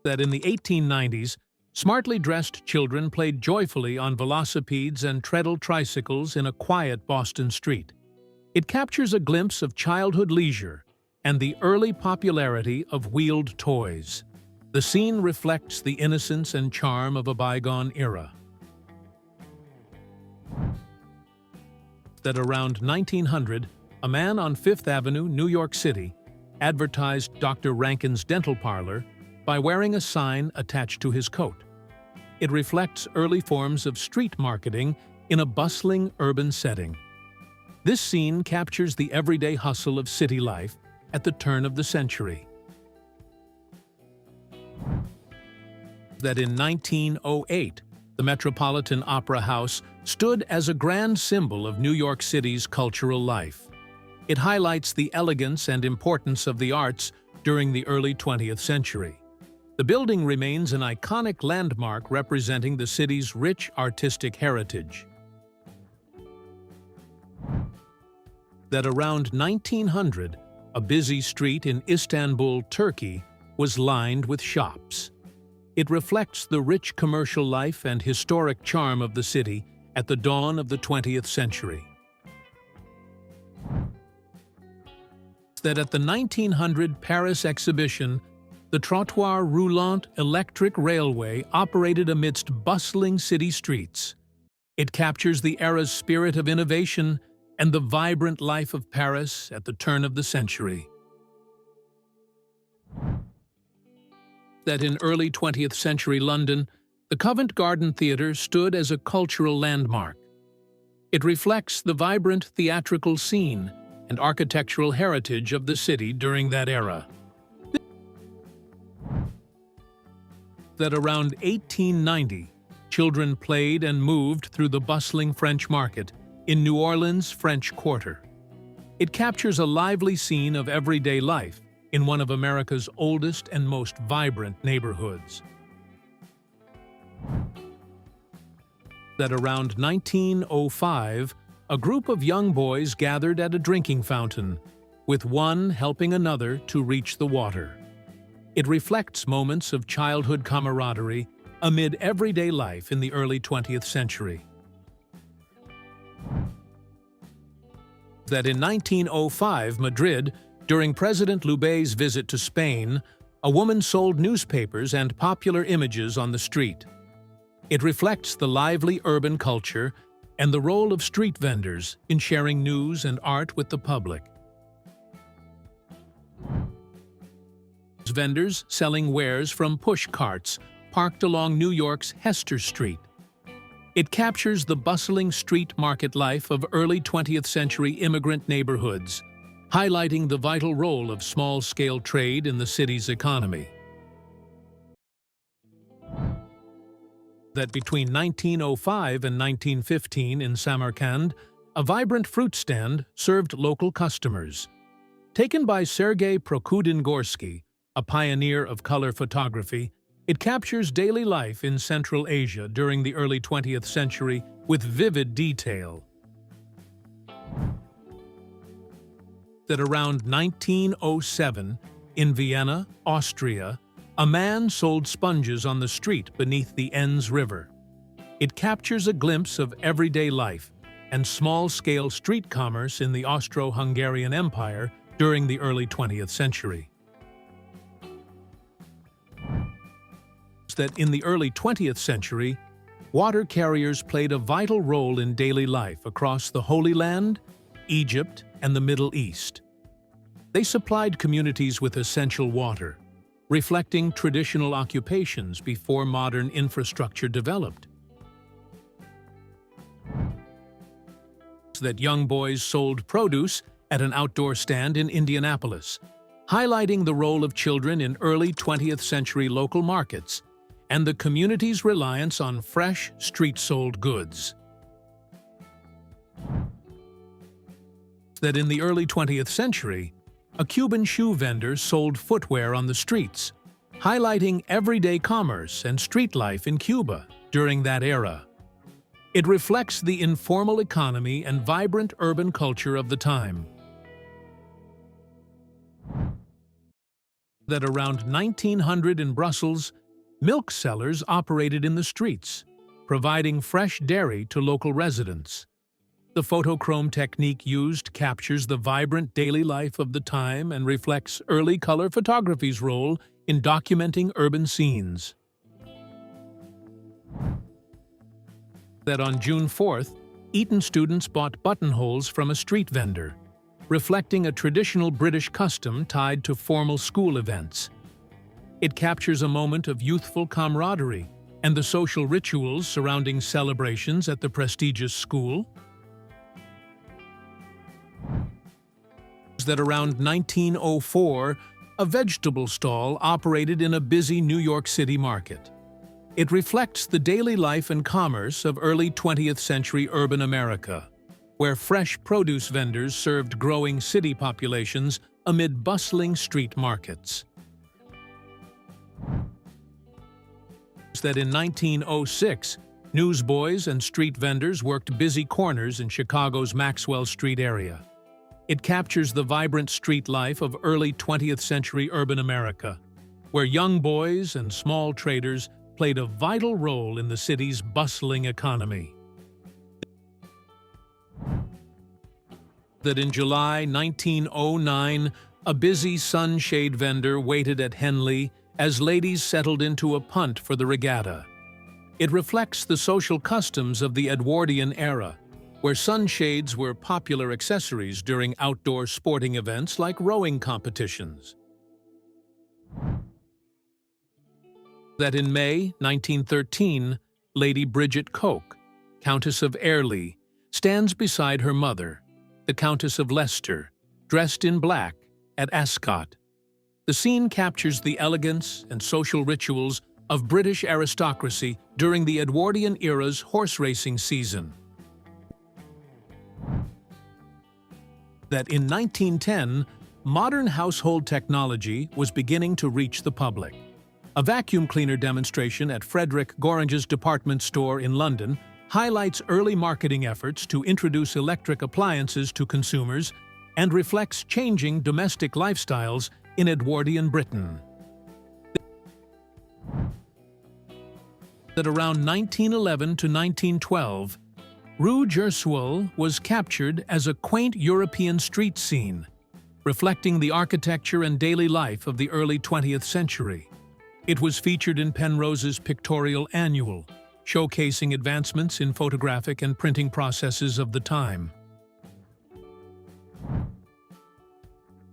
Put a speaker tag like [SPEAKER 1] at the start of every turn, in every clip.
[SPEAKER 1] that in the 1890s, smartly dressed children played joyfully on velocipedes and treadle tricycles in a quiet Boston street. It captures a glimpse of childhood leisure and the early popularity of wheeled toys. The scene reflects the innocence and charm of a bygone era. That around 1900, a man on Fifth Avenue, New York City, advertised Dr. Rankin's dental parlor by wearing a sign attached to his coat. It reflects early forms of street marketing in a bustling urban setting. This scene captures the everyday hustle of city life at the turn of the century. That in 1908, the Metropolitan Opera House stood as a grand symbol of New York City's cultural life. It highlights the elegance and importance of the arts during the early 20th century. The building remains an iconic landmark representing the city's rich artistic heritage. That around 1900, a busy street in Istanbul, Turkey, was lined with shops. It reflects the rich commercial life and historic charm of the city at the dawn of the 20th century. That at the 1900 Paris exhibition, the trottoir roulant electric railway operated amidst bustling city streets. It captures the era's spirit of innovation and the vibrant life of Paris at the turn of the century. That in early 20th century London, the Covent Garden Theatre stood as a cultural landmark. It reflects the vibrant theatrical scene and architectural heritage of the city during that era. That around 1890, children played and moved through the bustling French market in New Orleans' French Quarter. It captures a lively scene of everyday life in one of America's oldest and most vibrant neighborhoods. That around 1905, a group of young boys gathered at a drinking fountain, with one helping another to reach the water. It reflects moments of childhood camaraderie amid everyday life in the early 20th century. That in 1905 Madrid, during President Lubé's visit to Spain, a woman sold newspapers and popular images on the street. It reflects the lively urban culture and the role of street vendors in sharing news and art with the public. Vendors selling wares from push carts parked along New York's Hester Street. It captures the bustling street market life of early 20th century immigrant neighborhoods, highlighting the vital role of small-scale trade in the city's economy. That between 1905 and 1915 in Samarkand, a vibrant fruit stand served local customers. Taken by Sergei Prokudin-Gorsky, a pioneer of color photography, it captures daily life in Central Asia during the early 20th century with vivid detail. That around 1907, in Vienna, Austria, a man sold sponges on the street beneath the Enns River. It captures a glimpse of everyday life and small-scale street commerce in the Austro-Hungarian Empire during the early 20th century. That in the early 20th century, water carriers played a vital role in daily life across the Holy Land, Egypt, and the Middle East. They supplied communities with essential water, reflecting traditional occupations before modern infrastructure developed. That young boys sold produce at an outdoor stand in Indianapolis, highlighting the role of children in early 20th century local markets and the community's reliance on fresh, street-sold goods. That in the early 20th century, a Cuban shoe vendor sold footwear on the streets, highlighting everyday commerce and street life in Cuba during that era. It reflects the informal economy and vibrant urban culture of the time. That around 1900 in Brussels, milk sellers operated in the streets, providing fresh dairy to local residents. The photochrome technique used captures the vibrant daily life of the time and reflects early color photography's role in documenting urban scenes. That on June 4th, Eton students bought buttonholes from a street vendor, reflecting a traditional British custom tied to formal school events. It captures a moment of youthful camaraderie and the social rituals surrounding celebrations at the prestigious school. That around 1904, a vegetable stall operated in a busy New York City market. It reflects the daily life and commerce of early 20th century urban America, where fresh produce vendors served growing city populations amid bustling street markets. That in 1906, newsboys and street vendors worked busy corners in Chicago's Maxwell Street area. It captures the vibrant street life of early 20th century urban America, where young boys and small traders played a vital role in the city's bustling economy. That in July 1909, a busy sunshade vendor waited at Henley as ladies settled into a punt for the regatta. It reflects the social customs of the Edwardian era, where sunshades were popular accessories during outdoor sporting events like rowing competitions. That in May 1913, Lady Bridget Coke, Countess of Airlie, stands beside her mother, the Countess of Leicester, dressed in black, at Ascot. The scene captures the elegance and social rituals of British aristocracy during the Edwardian era's horse racing season. That in 1910, modern household technology was beginning to reach the public. A vacuum cleaner demonstration at Frederick Gorringe's department store in London highlights early marketing efforts to introduce electric appliances to consumers and reflects changing domestic lifestyles in Edwardian Britain. That around 1911 to 1912, Rue Gersoul was captured as a quaint European street scene, reflecting the architecture and daily life of the early 20th century. It was featured in Penrose's Pictorial Annual, showcasing advancements in photographic and printing processes of the time.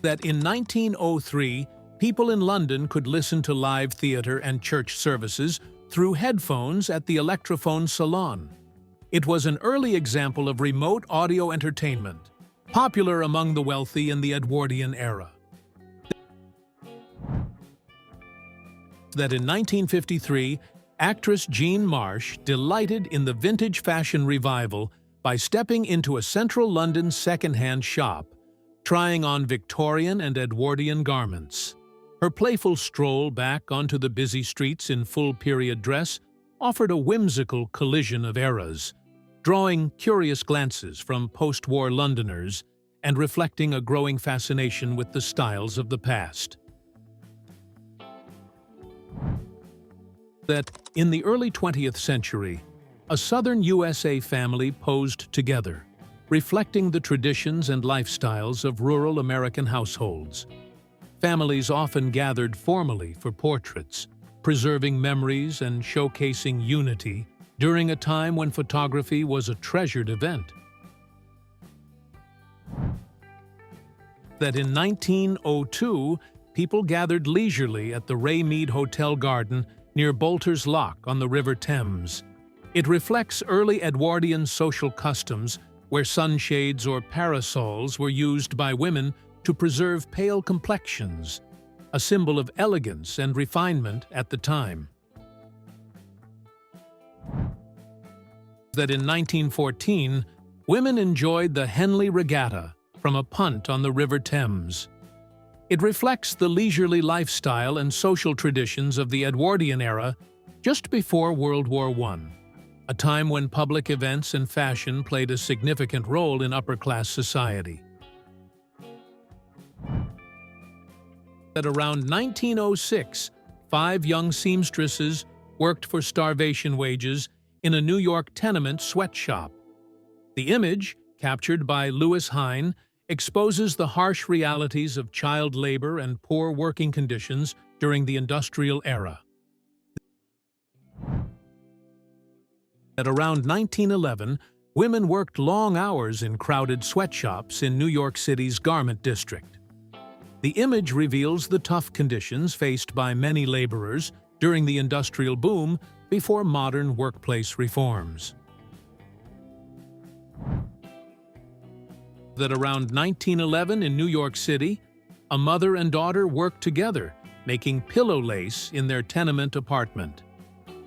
[SPEAKER 1] That in 1903, people in London could listen to live theatre and church services through headphones at the Electrophone Salon. It was an early example of remote audio entertainment, popular among the wealthy in the Edwardian era. That in 1953, actress Jean Marsh delighted in the vintage fashion revival by stepping into a central London second-hand shop, trying on Victorian and Edwardian garments. Her playful stroll back onto the busy streets in full-period dress offered a whimsical collision of eras, drawing curious glances from post-war Londoners and reflecting a growing fascination with the styles of the past. That in the early 20th century, a southern USA family posed together, reflecting the traditions and lifestyles of rural American households. Families often gathered formally for portraits, preserving memories and showcasing unity during a time when photography was a treasured event. That in 1902, people gathered leisurely at the Raymead Hotel Garden near Bolter's Lock on the River Thames. It reflects early Edwardian social customs where sunshades or parasols were used by women to preserve pale complexions, a symbol of elegance and refinement at the time. That in 1914, women enjoyed the Henley Regatta from a punt on the River Thames. It reflects the leisurely lifestyle and social traditions of the Edwardian era just before World War I, a time when public events and fashion played a significant role in upper-class society. That around 1906, 5 young seamstresses worked for starvation wages in a New York tenement sweatshop. The image, captured by Louis Hine, exposes the harsh realities of child labor and poor working conditions during the industrial era. At around 1911, women worked long hours in crowded sweatshops in New York City's garment district. The image reveals the tough conditions faced by many laborers during the industrial boom before modern workplace reforms. That around 1911 in New York City, a mother and daughter worked together, making pillow lace in their tenement apartment.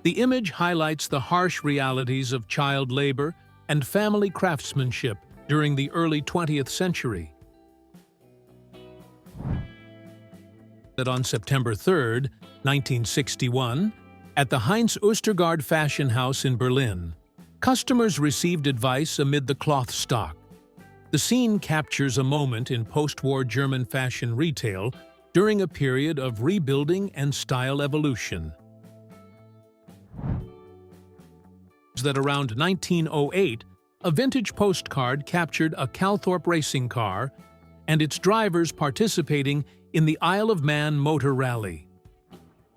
[SPEAKER 1] The image highlights the harsh realities of child labor and family craftsmanship during the early 20th century. That on September 3, 1961, at the Heinz Ostergaard fashion house in Berlin, customers received advice amid the cloth stock. The scene captures a moment in post-war German fashion retail during a period of rebuilding and style evolution. That around 1908, a vintage postcard captured a Calthorpe racing car and its drivers participating in the Isle of Man Motor Rally.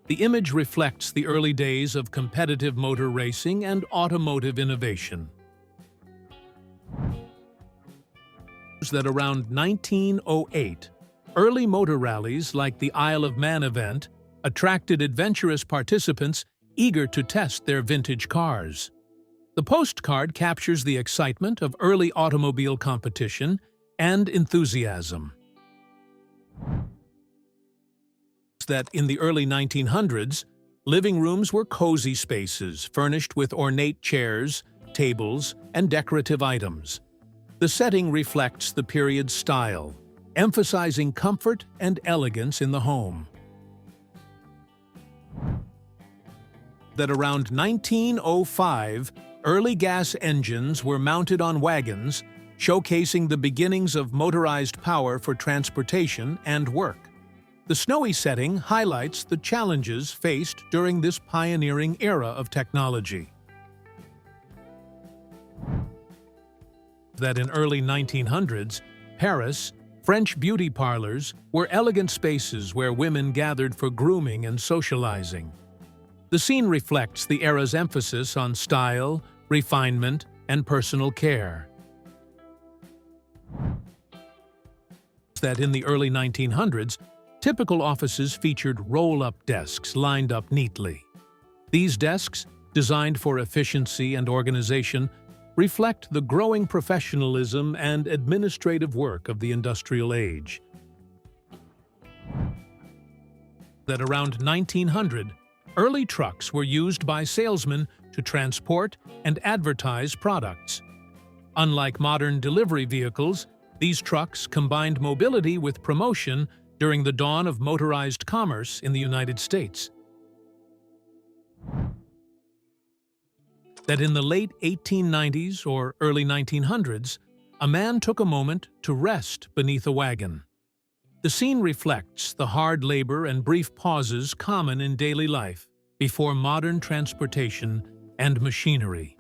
[SPEAKER 1] The image reflects the early days of competitive motor racing and automotive innovation. That around 1908, early motor rallies like the Isle of Man event attracted adventurous participants eager to test their vintage cars. The postcard captures the excitement of early automobile competition and enthusiasm. That in the early 1900s, living rooms were cozy spaces furnished with ornate chairs, tables, and decorative items. The setting reflects the period's style, emphasizing comfort and elegance in the home. That around 1905, early gas engines were mounted on wagons, showcasing the beginnings of motorized power for transportation and work. The snowy setting highlights the challenges faced during this pioneering era of technology. That in early 1900s, Paris, French beauty parlors were elegant spaces where women gathered for grooming and socializing. The scene reflects the era's emphasis on style, refinement, and personal care. That in the early 1900s, typical offices featured roll-up desks lined up neatly. These desks, designed for efficiency and organization, reflect the growing professionalism and administrative work of the industrial age. That around 1900, early trucks were used by salesmen to transport and advertise products. Unlike modern delivery vehicles, these trucks combined mobility with promotion during the dawn of motorized commerce in the United States. That in the late 1890s or early 1900s, a man took a moment to rest beneath a wagon. The scene reflects the hard labor and brief pauses common in daily life before modern transportation and machinery.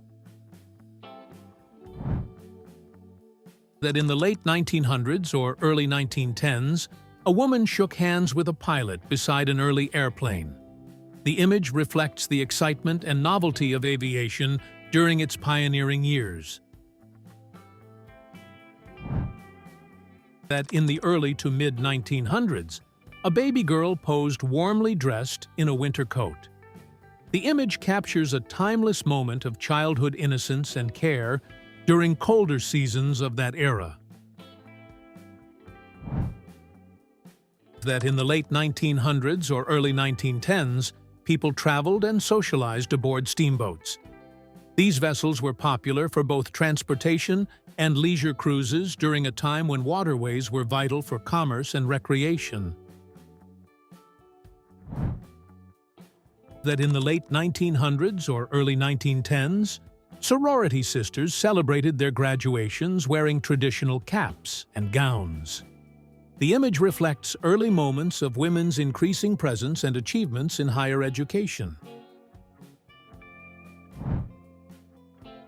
[SPEAKER 1] That in the late 1900s or early 1910s, a woman shook hands with a pilot beside an early airplane. The image reflects the excitement and novelty of aviation during its pioneering years. That in the early to mid-1900s, a baby girl posed warmly dressed in a winter coat. The image captures a timeless moment of childhood innocence and care during colder seasons of that era. That in the late 1900s or early 1910s, people traveled and socialized aboard steamboats. These vessels were popular for both transportation and leisure cruises during a time when waterways were vital for commerce and recreation. That in the late 1900s or early 1910s, sorority sisters celebrated their graduations wearing traditional caps and gowns. The image reflects early moments of women's increasing presence and achievements in higher education.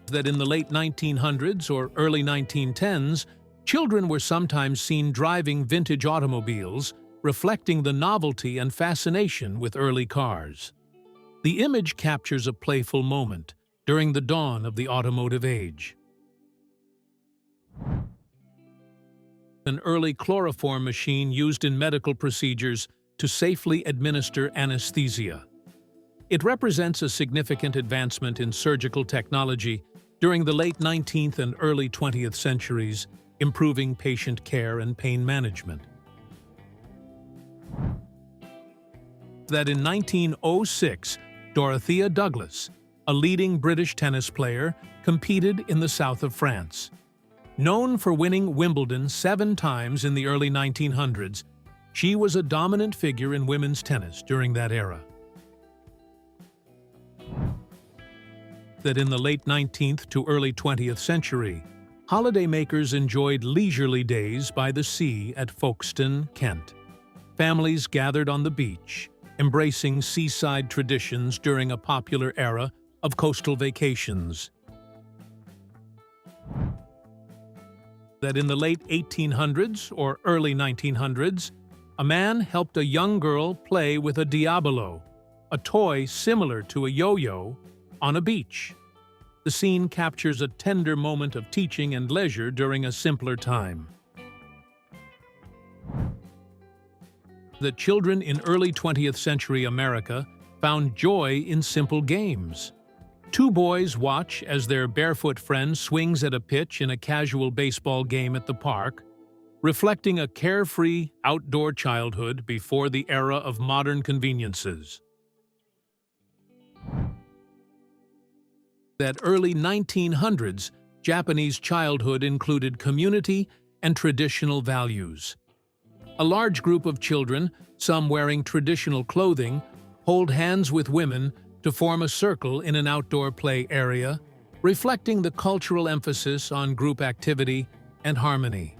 [SPEAKER 1] That in the late 1900s or early 1910s, children were sometimes seen driving vintage automobiles, reflecting the novelty and fascination with early cars. The image captures a playful moment during the dawn of the automotive age. An early chloroform machine used in medical procedures to safely administer anesthesia. It represents a significant advancement in surgical technology during the late 19th and early 20th centuries, improving patient care and pain management. That in 1906, Dorothea Douglas, a leading British tennis player, competed in the south of France. Known for winning Wimbledon 7 times in the early 1900s, she was a dominant figure in women's tennis during that era. That in the late 19th to early 20th century, holidaymakers enjoyed leisurely days by the sea at Folkestone, Kent. Families gathered on the beach, embracing seaside traditions during a popular era of coastal vacations. That in the late 1800s or early 1900s, a man helped a young girl play with a diabolo, a toy similar to a yo-yo, on a beach. The scene captures a tender moment of teaching and leisure during a simpler time. That children in early 20th century America found joy in simple games. 2 boys watch as their barefoot friend swings at a pitch in a casual baseball game at the park, reflecting a carefree, outdoor childhood before the era of modern conveniences. That early 1900s, Japanese childhood included community and traditional values. A large group of children, some wearing traditional clothing, hold hands with women to form a circle in an outdoor play area, reflecting the cultural emphasis on group activity and harmony.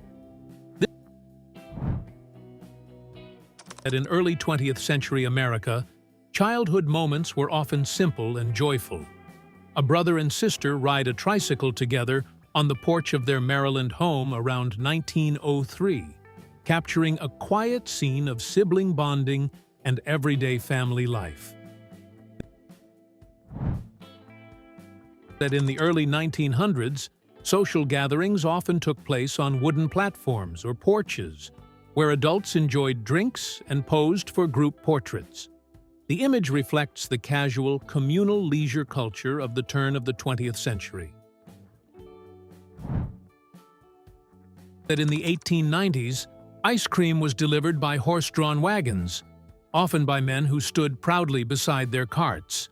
[SPEAKER 1] That in early 20th century America, childhood moments were often simple and joyful. A brother and sister ride a tricycle together on the porch of their Maryland home around 1903, capturing a quiet scene of sibling bonding and everyday family life. That in the early 1900s, social gatherings often took place on wooden platforms or porches, where adults enjoyed drinks and posed for group portraits. The image reflects the casual, communal leisure culture of the turn of the 20th century. That in the 1890s, ice cream was delivered by horse-drawn wagons, often by men who stood proudly beside their carts.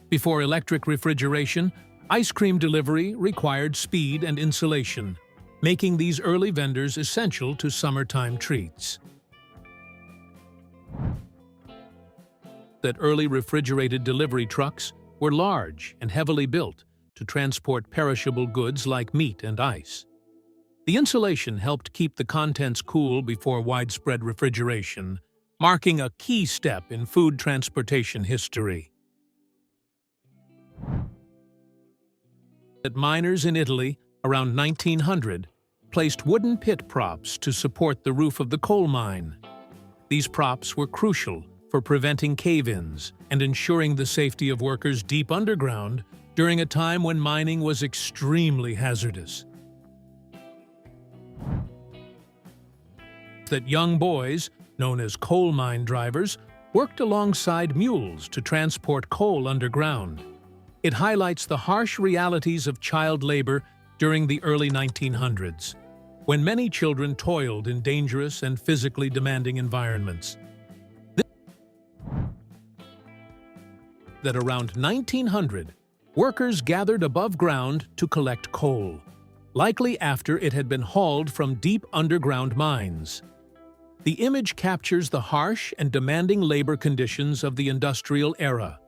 [SPEAKER 1] Before electric refrigeration, ice cream delivery required speed and insulation, making these early vendors essential to summertime treats. That early refrigerated delivery trucks were large and heavily built to transport perishable goods like meat and ice. The insulation helped keep the contents cool before widespread refrigeration, marking a key step in food transportation history. That miners in Italy, around 1900, placed wooden pit props to support the roof of the coal mine. These props were crucial for preventing cave-ins and ensuring the safety of workers deep underground during a time when mining was extremely hazardous. That young boys, known as coal mine drivers, worked alongside mules to transport coal underground. It highlights the harsh realities of child labor during the early 1900s, when many children toiled in dangerous and physically demanding environments. That around 1900, workers gathered above ground to collect coal, likely after it had been hauled from deep underground mines. The image captures the harsh and demanding labor conditions of the industrial era,